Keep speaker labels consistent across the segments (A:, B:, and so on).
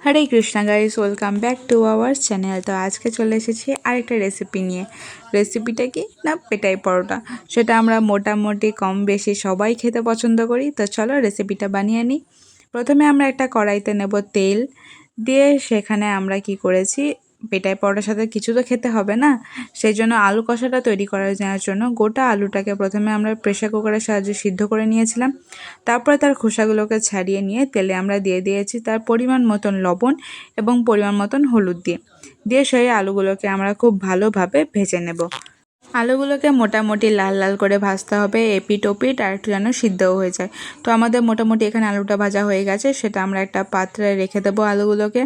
A: Hare Krishna guys, welcome back to our channel. তো আজকে চলে এসেছি আরেকটা রেসিপি নিয়ে। রেসিপিটা কি না, পেটাই পরোটা। সেটা আমরা মোটামুটি কম বেশি সবাই খেতে পছন্দ করি। তো চলো রেসিপিটা বানিয়ে নিই। প্রথমে আমরা একটা কড়াইতে নেব তেল, দিয়ে সেখানে আমরা কি করেছি, পেটাই পরোটার সাথে কিছু তো খেতে হবে না, সেই জন্য আলু কষাটা তৈরি করার জন্য গোটা আলুটাকে প্রথমে আমরা প্রেসার কুকারের সাহায্যে সিদ্ধ করে নিয়েছিলাম। তারপরে তার খোসাগুলোকে ছাড়িয়ে নিয়ে তেলে আমরা দিয়ে দিয়েছি তার পরিমাণ মতন লবণ এবং পরিমাণ মতন হলুদ দিয়ে সেই আলুগুলোকে আমরা খুব ভালোভাবে ভেজে নেব। আলুগুলোকে মোটামুটি লাল লাল করে ভাজতে হবে, এপিট ওপিট আর একটু যেন সিদ্ধও হয়ে যায়। তো আমাদের মোটামুটি এখানে আলুটা ভাজা হয়ে গেছে, সেটা আমরা একটা পাত্রে রেখে দেবো আলুগুলোকে।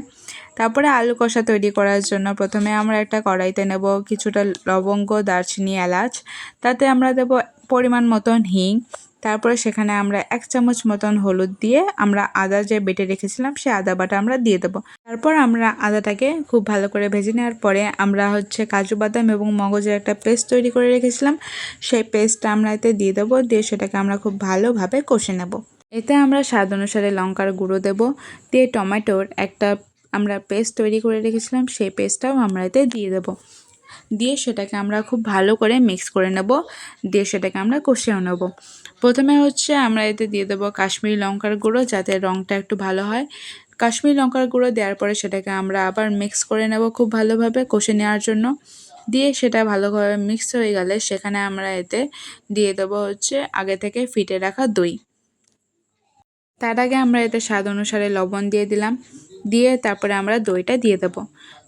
A: তারপরে আলু কষা তৈরি করার জন্য প্রথমে আমরা একটা কড়াইতে নেব কিছুটা লবঙ্গ, দারচিনি, এলাচ। তাতে আমরা দেব পরিমাণ মতন হিং। তারপরে সেখানে আমরা 1 চামচ মতন হলুদ দিয়ে আমরা আদা যে বেটে রেখেছিলাম সেই আদা বাটা আমরা দিয়ে দেবো। তারপর আমরা আদাটাকে খুব ভালো করে ভেজে নেওয়ার পরে আমরা কাজু বাদাম এবং মগজের একটা পেস্ট তৈরি করে রেখেছিলাম, সেই পেস্টটা আমরা এতে দিয়ে দেবো। দিয়ে সেটাকে আমরা খুব ভালোভাবে কষে নেব। এতে আমরা স্বাদ অনুসারে লঙ্কার গুঁড়ো দেব, দিয়ে টমেটোর একটা আমরা পেস্ট তৈরি করে রেখেছিলাম সেই পেস্টটাও আমরা এতে দিয়ে দেবো। দিয়ে সেটাকে আমরা খুব ভালো করে মিক্স করে নেব, দিয়ে সেটাকে আমরা কষিয়েও নেব। প্রথমে আমরা এতে দিয়ে দেবো কাশ্মীরি লঙ্কার গুঁড়ো, যাতে রঙটা একটু ভালো হয়। কাশ্মীরি লঙ্কার গুঁড়ো দেওয়ার পরে সেটাকে আমরা আবার মিক্স করে নেব খুব ভালোভাবে কষে নেওয়ার জন্য। দিয়ে সেটা ভালোভাবে মিক্স হয়ে গেলে সেখানে আমরা এতে দিয়ে দেবো আগে থেকে ফিটে রাখা দই। তার আগে আমরা এতে স্বাদ অনুসারে লবণ দিয়ে দিলাম, দিয়ে তারপরে আমরা দইটা দিয়ে দেবো।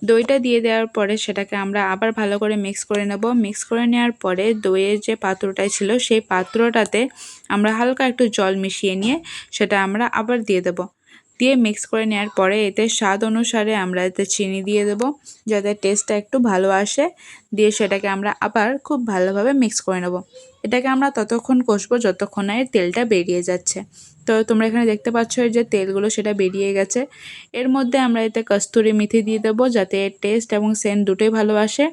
A: দইটা দিয়ে দেওয়ার পরে সেটাকে আমরা আবার ভালো করে মিক্স করে নেব। মিক্স করে নেওয়ার পরে দইয়ের যে পাত্রটাই ছিল সেই পাত্রটাতে আমরা হালকা একটু জল মিশিয়ে নিয়ে সেটা আমরা আবার দিয়ে দেব। দিয়ে মিক্স করে নেওয়ার পরে এতে স্বাদ অনুসারে আমরা এতে চিনি দিয়ে দেব, যাতে টেস্টটা একটু ভালো আসে। দিয়ে সেটাকে আমরা আবার খুব ভালোভাবে মিক্স করে নেব। এটাকে আমরা ততক্ষণ কষবো যতক্ষণ না এর তেলটা বেরিয়ে যাচ্ছে। তো তোমরা এখানে দেখতে পাচ্ছ এই যে তেলগুলো সেটা বেরিয়ে গেছে। এর মধ্যে আমরা এতে কস্তুরি মেথি দিয়ে দেবো, যাতে এর টেস্ট এবং সেন্ট দুটোই ভালো আসে।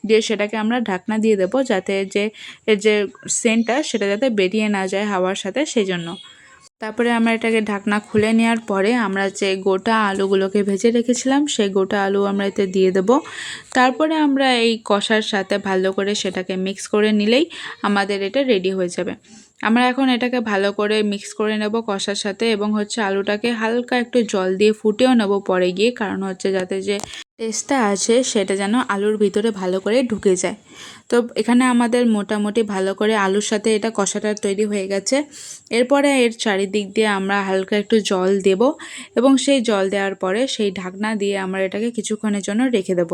A: দিয়ে সেটাকে আমরা ঢাকনা দিয়ে দেবো, যাতে এর যে সেন্টটা সেটা যাতে বেরিয়ে না যায় হাওয়ার সাথে, সেই জন্য। তারপরে আমরা এটাকে ঢাকনা খুলে নেওয়ার পরে আমরা যে গোটা আলুগুলোকে ভেজে রেখেছিলাম সেই গোটা আলু আমরা এতে দিয়ে দেব। তারপরে আমরা এই কষার সাথে ভালো করে সেটাকে মিক্স করে নিলেই আমাদের এটা রেডি হয়ে যাবে। আমরা এখন এটাকে ভালো করে মিক্স করে নেব কষার সাথে, এবং আলুটাকে হালকা একটু জল দিয়ে ফুটেও নেব পরে গিয়ে, কারণ যাতে যে টেস্টটা আছে সেটা যেন আলুর ভিতরে ভালো করে ঢুকে যায়। তো এখানে আমাদের মোটামুটি ভালো করে আলুর সাথে এটা কষাটা তৈরি হয়ে গেছে। এরপরে এর চারিদিক দিয়ে আমরা হালকা একটু জল দেব, এবং সেই জল দেওয়ার পরে সেই ঢাকনা দিয়ে আমরা এটাকে কিছুক্ষণের জন্য রেখে দেব।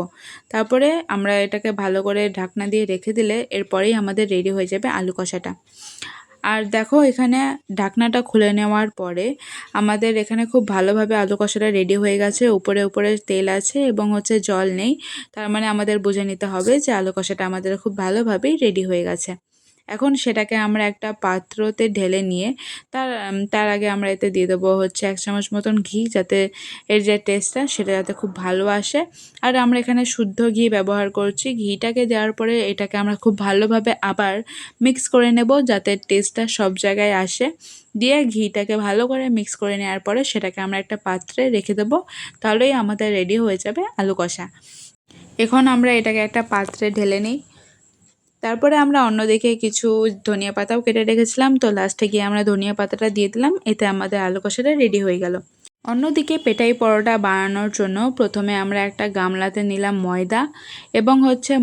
A: তারপরে আমরা এটাকে ভালো করে ঢাকনা দিয়ে রেখে দিলে এরপরেই আমাদের রেডি হয়ে যাবে আলু কষাটা। আর দেখো এখানে ঢাকনাটা খুলে নেওয়ার পরে আমাদের এখানে খুব ভালোভাবে আলু কষাটা রেডি হয়ে গেছে। উপরে উপরে তেল আছে এবং জল নেই, তার মানে আমাদের বুঝে নিতে হবে যে আলু কষাটা আমাদের খুব ভালোভাবেই রেডি হয়ে গেছে। এখন সেটাকে আমরা একটা পাত্রতে ঢেলে নিয়ে তার আগে আমরা এতে দিয়ে দেবো 1 চামচ মতন ঘি, যাতে এর যে টেস্টটা সেটা যাতে খুব ভালো আসে। আর আমরা এখানে শুদ্ধ ঘি ব্যবহার করছি। ঘিটাকে দেওয়ার পরে এটাকে আমরা খুব ভালোভাবে আবার মিক্স করে নেব, যাতে টেস্টটা সব জায়গায় আসে। দিয়ে ঘিটাকে ভালো করে মিক্স করে নেওয়ার পরে সেটাকে আমরা একটা পাত্রে রেখে দেবো। তাহলেই আমাদের রেডি হয়ে যাবে আলু কষা। এখন আমরা এটাকে একটা পাত্রে ঢেলে নিই। তারপরে আমরা অন্যদিকে কিছু ধনিয়া পাতাও কেটে রেখেছিলাম, তো লাস্টে গিয়ে আমরা ধনিয়া পাতাটা দিয়ে দিলাম। এতে আমাদের আলু কষাটা রেডি হয়ে গেল। অন্যদিকে পেটাই পরোটা বানানোর জন্য প্রথমে আমরা একটা গামলাতে নিলাম ময়দা, এবং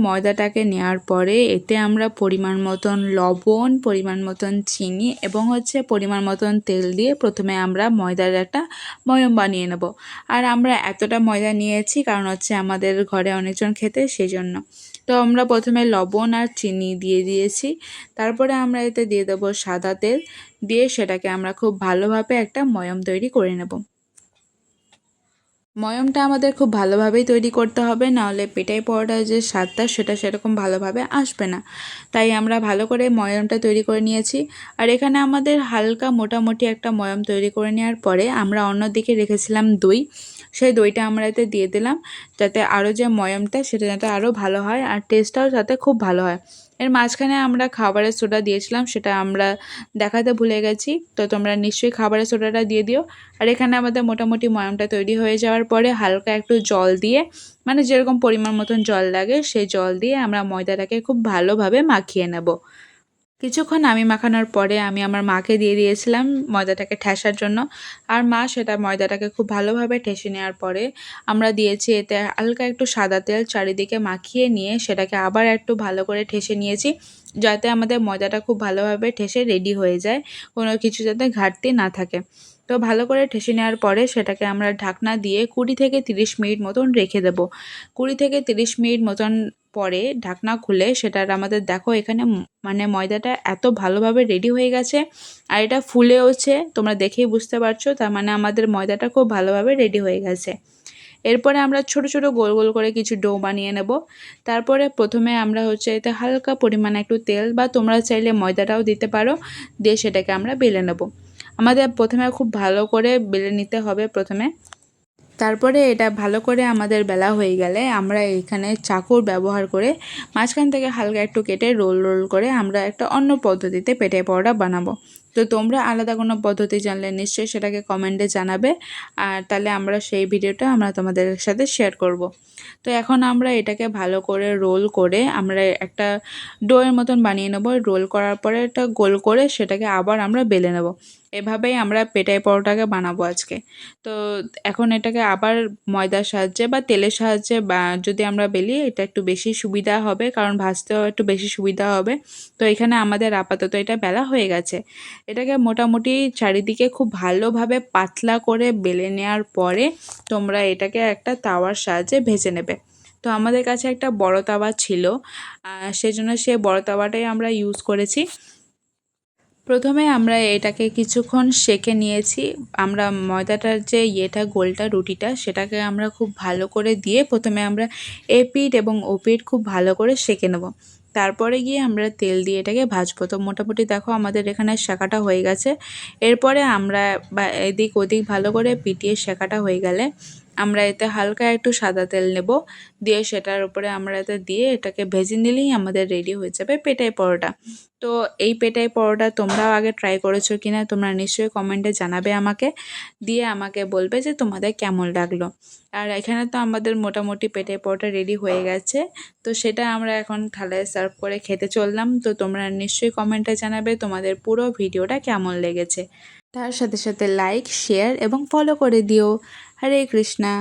A: ময়দাটাকে নেওয়ার পরে এতে আমরা পরিমাণ মতন লবণ, পরিমাণ মতন চিনি এবং পরিমাণ মতন তেল দিয়ে প্রথমে আমরা ময়দার একটা ময়ম বানিয়ে নেব। আর আমরা এতটা ময়দা নিয়েছি কারণ আমাদের ঘরে অনেকজন খেতে, সেই জন্য। তো আমরা প্রথমে লবণ আর চিনি দিয়ে দিয়েছি। তারপরে আমরা এতে দিয়ে দেবো সাদা তেল, দিয়ে সেটাকে আমরা খুব ভালোভাবে একটা ময়ম তৈরি করে নেব। ময়মটা আমাদের খুব ভালোভাবেই তৈরি করতে হবে, নাহলে পেটাই পরোটার যে স্বাদটা সেটা সেরকম ভালোভাবে আসবে না। তাই আমরা ভালো করে ময়মটা তৈরি করে নিয়েছি। আর এখানে আমাদের হালকা মোটামুটি একটা ময়ম তৈরি করে নেওয়ার পরে আমরা অন্যদিকে রেখেছিলাম দই। সেই দইটা আমরা এতে দিয়ে দিলাম, যাতে আরও যে ময়মটা সেটা যাতে আরও ভালো হয় আর টেস্টটাও যাতে খুব ভালো হয়। এর মাঝখানে আমরা খাবারের সোডা দিয়েছিলাম, সেটা আমরা দেখাতে ভুলে গেছি। তো তোমরা নিশ্চয়ই খাবারের সোডাটা দিয়ে দিও। আর এখানে আমাদের মোটামুটি ময়ামটা তৈরি হয়ে যাওয়ার পরে হালকা একটু জল দিয়ে, মানে যেরকম পরিমাণ মতন জল লাগে সেই জল দিয়ে আমরা ময়দাটাকে খুব ভালোভাবে মাখিয়ে নেব। কিছুক্ষণ আমি মাখানোর পরে আমি আমার মাকে দিয়ে দিয়েছিলাম ময়দাটাকে ঠেসার জন্য। আর মা সেটা ময়দাটাকে খুব ভালোভাবে ঠেসে নেওয়ার পরে আমরা দিয়েছি এতে হালকা একটু সাদা তেল, চারিদিকে মাখিয়ে নিয়ে সেটাকে আবার একটু ভালো করে ঠেসে নিয়েছি, যাতে আমাদের ময়দাটা খুব ভালোভাবে ঠেসে রেডি হয়ে যায়, কোনো কিছু যাতে ঘাটতি না থাকে। তো ভালো করে ঠেসে নেওয়ার পরে সেটাকে আমরা ঢাকনা দিয়ে 20 থেকে 30 মিনিট মতন রেখে দেবো। 20 থেকে 30 মিনিট মতন পরে ঢাকনা খুলে সেটার আমাদের দেখো এখানে মানে ময়দাটা এত ভালোভাবে রেডি হয়ে গেছে, আর এটা ফুলেওছে, তোমরা দেখেই বুঝতে পারছো। তার মানে আমাদের ময়দাটা খুব ভালোভাবে রেডি হয়ে গেছে। এরপরে আমরা ছোট ছোট গোল গোল করে কিছু ডো বানিয়ে নেব। তারপরে প্রথমে আমরা এতে হালকা পরিমাণে একটু তেল, বা তোমরা চাইলে ময়দাটাও দিতে পারো, দিয়ে সেটাকে আমরা বেলে নেব। আমাদের প্রথমে খুব ভালো করে বেলে নিতে হবে প্রথমে। তারপরে এটা ভালো করে আমাদের বেলা হয়ে গেলে আমরা এখানে চাকুর ব্যবহার করে মাঝখান থেকে হালকা একটু কেটে রোল রোল করে আমরা একটা অন্য পদ্ধতিতে পেটাই পরোটা বানাবো। তো তোমরা আলাদা কোনো পদ্ধতি জানলে নিশ্চয়ই সেটাকে কমেন্টে জানাবে, আর তাহলে আমরা সেই ভিডিওটা আমরা তোমাদের সাথে শেয়ার করব। তো এখন আমরা এটাকে ভালো করে রোল করে আমরা একটা ডোয়ের মতন বানিয়ে নেব। রোল করার পরে একটা গোল করে সেটাকে আবার আমরা বেলে নেব। এভাবেই আমরা পেটাই পরোটাকে বানাবো আজকে। তো এখন এটাকে আবার ময়দার সাহায্যে বা তেলের সাহায্যে বা যদি আমরা বেলি, এটা একটু বেশি সুবিধা হবে, কারণ ভাজতেও একটু বেশি সুবিধা হবে। তো এখানে আমাদের আপাতত এটা বেলা হয়ে গেছে। এটাকে মোটামুটি চারিদিকে খুব ভালোভাবে পাতলা করে বেলে নেওয়ার পরে তোমরা এটাকে একটা তাওয়ার সাহায্যে ভেজে নেবে। তো আমাদের কাছে একটা বড় তাওয়া ছিল, সেজন্য সে বড় তাওয়াটাই আমরা ইউজ করেছি। প্রথমে আমরা এটাকে কিছুক্ষণ সেঁকে নিয়েছি। আমরা ময়দাটার যে গোলটা রুটিটা সেটাকে আমরা খুব ভালো করে দিয়ে প্রথমে আমরা এপিঠ এবং ওপিঠ খুব ভালো করে সেঁকে নেব। তারপরে গিয়ে আমরা তেল দিয়ে এটাকে ভাজবো। তো মোটামুটি দেখো আমাদের এখানে সেঁকাটা হয়ে গেছে। এরপরে আমরা বা এদিক ওদিক ভালো করে পিটিয়ে সেঁকাটা হয়ে গেলে আমরা এতে হালকা একটু সাদা তেল নেব, দিয়ে সেটার উপরে আমরা এতে দিয়ে এটাকে ভেজে নিলেই আমাদের রেডি হয়ে যাবে পেটাই পরোটা। তো এই পেটাই পরোটা তোমরাও আগে ট্রাই করেছো কিনা তোমরা নিশ্চয়ই কমেন্টে জানাবে আমাকে, দিয়ে আমাকে বলবে যে তোমাদের কেমন লাগলো। আর এখানে তো আমাদের মোটামুটি পেটাই পরোটা রেডি হয়ে গেছে। তো সেটা আমরা এখন থালায় সার্ভ করে খেতে চললাম। তো তোমরা নিশ্চয়ই কমেন্টে জানাবে তোমাদের পুরো ভিডিওটা কেমন লেগেছে। তার সাথে সাথে লাইক, শেয়ার এবং ফলো করে দিও। হরে কৃষ্ণা।